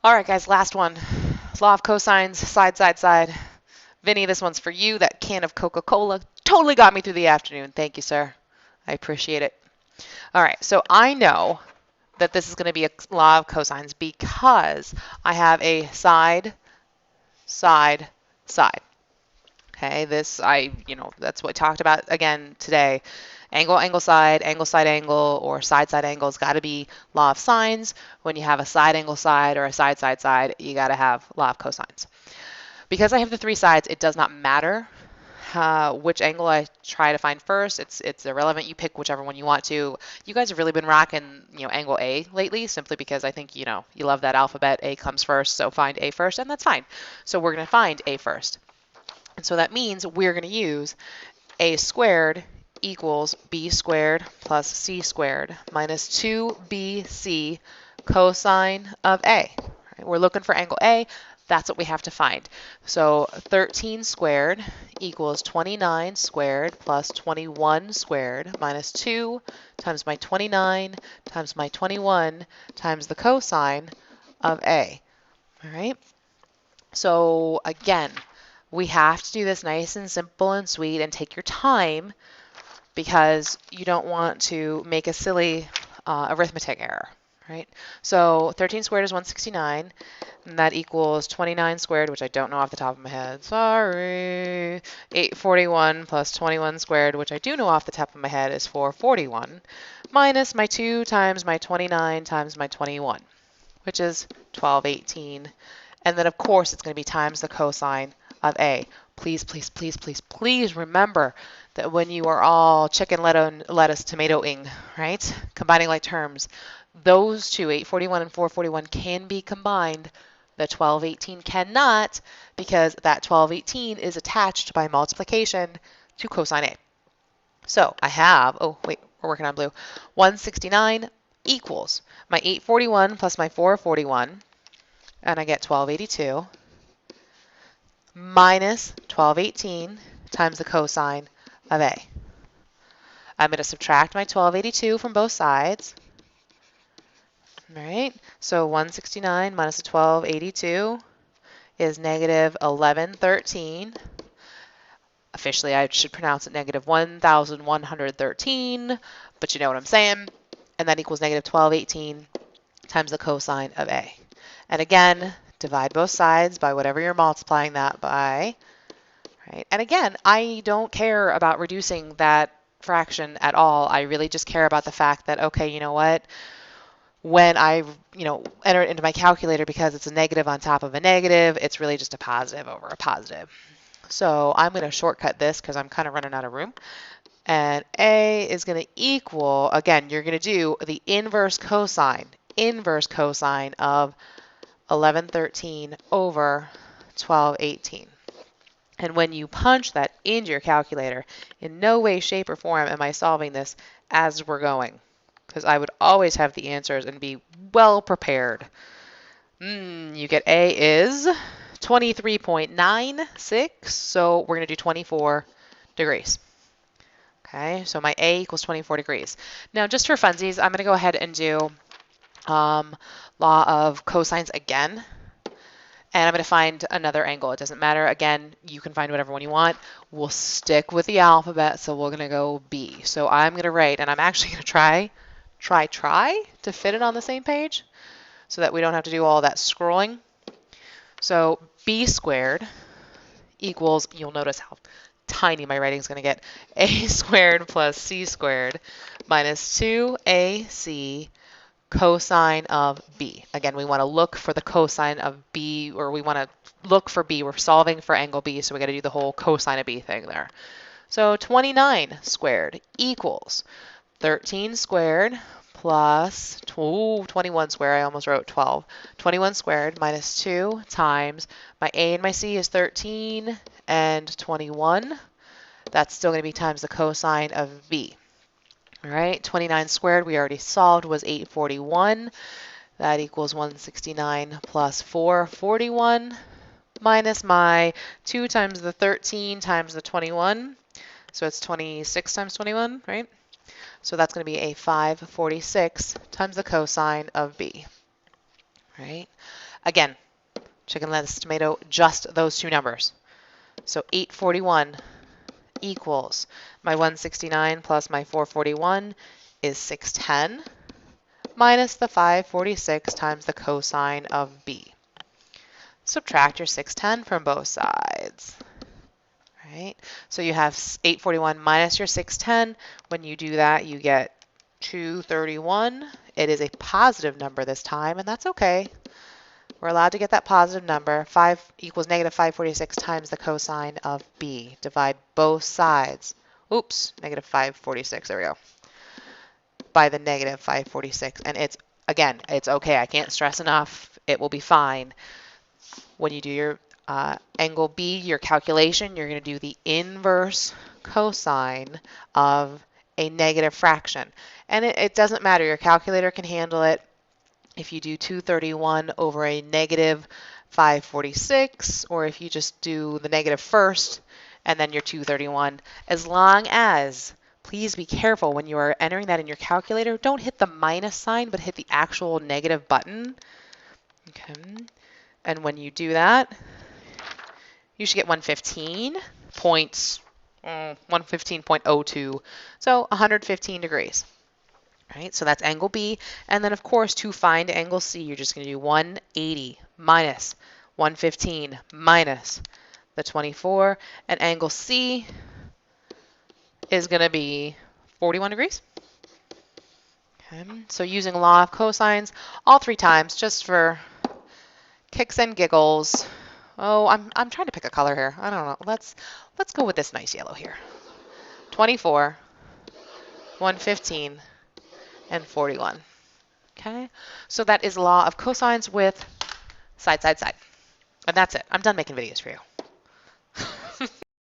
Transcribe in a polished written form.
All right, guys, last one. Law of cosines, side, side, side. Vinny, this one's for you. That can of Coca-Cola totally got me through the afternoon. Thank you, sir. I appreciate it. All right, so I know that this is going to be a law of cosines because I have a side, side, side. Okay, that's what we talked about again today. Angle, angle, side, angle, or side angle has got to be law of sines. When you have a side, angle, side, or a side, side, you got to have law of cosines. Because I have the three sides, it does not matter which angle I try to find first. It's irrelevant. You pick whichever one you want to. You guys have really been rocking, angle A lately, simply because I think, you love that alphabet. A comes first, so find A first, and that's fine. So we're going to find A first. And so that means we're going to use A squared equals B squared plus C squared minus 2BC cosine of A. Right, we're looking for angle A. That's what we have to find. So 13 squared equals 29 squared plus 21 squared minus 2 times my 29 times my 21 times the cosine of A. All right. So again, we have to do this nice and simple and sweet and take your time because you don't want to make a silly arithmetic error, right? So 13 squared is 169, and that equals 29 squared, which I don't know off the top of my head. Sorry. 841 plus 21 squared, which I do know off the top of my head, is 441, minus my 2 times my 29 times my 21, which is 1218. And then, of course, it's going to be times the cosine of A. Please, please, please, please, please remember that when you are all chicken, lettuce, tomato-ing, right, combining like terms, those two, 841 and 441, can be combined. The 1218 cannot, because that 1218 is attached by multiplication to cosine A. So I have, oh, wait, we're working on blue, 169 equals my 841 plus my 441, and I get 1282, minus 1218 times the cosine of A. I'm going to subtract my 1282 from both sides. All right, so 169 minus 1282 is negative 1113. Officially, I should pronounce it negative 1113, but you know what I'm saying. And that equals negative 1218 times the cosine of A. And again, divide both sides by whatever you're multiplying that by. Right? And again, I don't care about reducing that fraction at all. I really just care about the fact that, okay, you know what? When I, enter it into my calculator, because it's a negative on top of a negative, it's really just a positive over a positive. So I'm going to shortcut this because I'm kind of running out of room. And A is going to equal, again, you're going to do the inverse cosine of 1113 over 1218. And when you punch that into your calculator, in no way, shape, or form am I solving this as we're going, because I would always have the answers and be well prepared. You get A is 23.96, so we're going to do 24 degrees. Okay, so my A equals 24 degrees. Now, just for funsies, I'm going to go ahead and do law of cosines again. And I'm going to find another angle. It doesn't matter. Again, you can find whatever one you want. We'll stick with the alphabet, so we're going to go B. So I'm going to write, and I'm actually going to try to fit it on the same page so that we don't have to do all that scrolling. So B squared equals, you'll notice how tiny my writing is going to get, A squared plus C squared minus 2AC cosine of B. Again, we want to look for the cosine of B, or we want to look for B. We're solving for angle B, so we got to do the whole cosine of B thing there. So 29 squared equals 13 squared plus 21 squared. I almost wrote 12. 21 squared minus 2 times my A and my C is 13 and 21. That's still going to be times the cosine of B. All right, 29 squared we already solved was 841. That equals 169 plus 441 minus my 2 times the 13 times the 21. So it's 26 times 21, right? So that's going to be a 546 times the cosine of B. Right? Again, chicken, lettuce, tomato, just those two numbers. So 841 equals my 169 plus my 441 is 610 minus the 546 times the cosine of b. Subtract your 610 from both sides. Right? So you have 841 minus your 610. When you do that, you get 231. It is a positive number this time, and that's okay. We're allowed to get that positive number. 5 equals negative 546 times the cosine of b. Divide both sides. Oops, negative 546. There we go. By the negative 546. And it's, again, it's okay. I can't stress enough. It will be fine. When you do your angle B, your calculation, you're going to do the inverse cosine of a negative fraction. And it doesn't matter. Your calculator can handle it. If you do 231 over a negative 546, or if you just do the negative first and then your 231, as long as, please be careful when you are entering that in your calculator, don't hit the minus sign, but hit the actual negative button. Okay. And when you do that, you should get 115 points, 115.02, so 115 degrees. Right, so that's angle B. And then, of course, to find angle C, you're just going to do 180 minus 115 minus the 24. And angle C is going to be 41 degrees. Okay, so using law of cosines all 3 times just for kicks and giggles. Oh, I'm trying to pick a color here. I don't know. Let's go with this nice yellow here. 24, 115, and 41. Okay, so that is law of cosines with side, side, side. And that's it. I'm done making videos for you.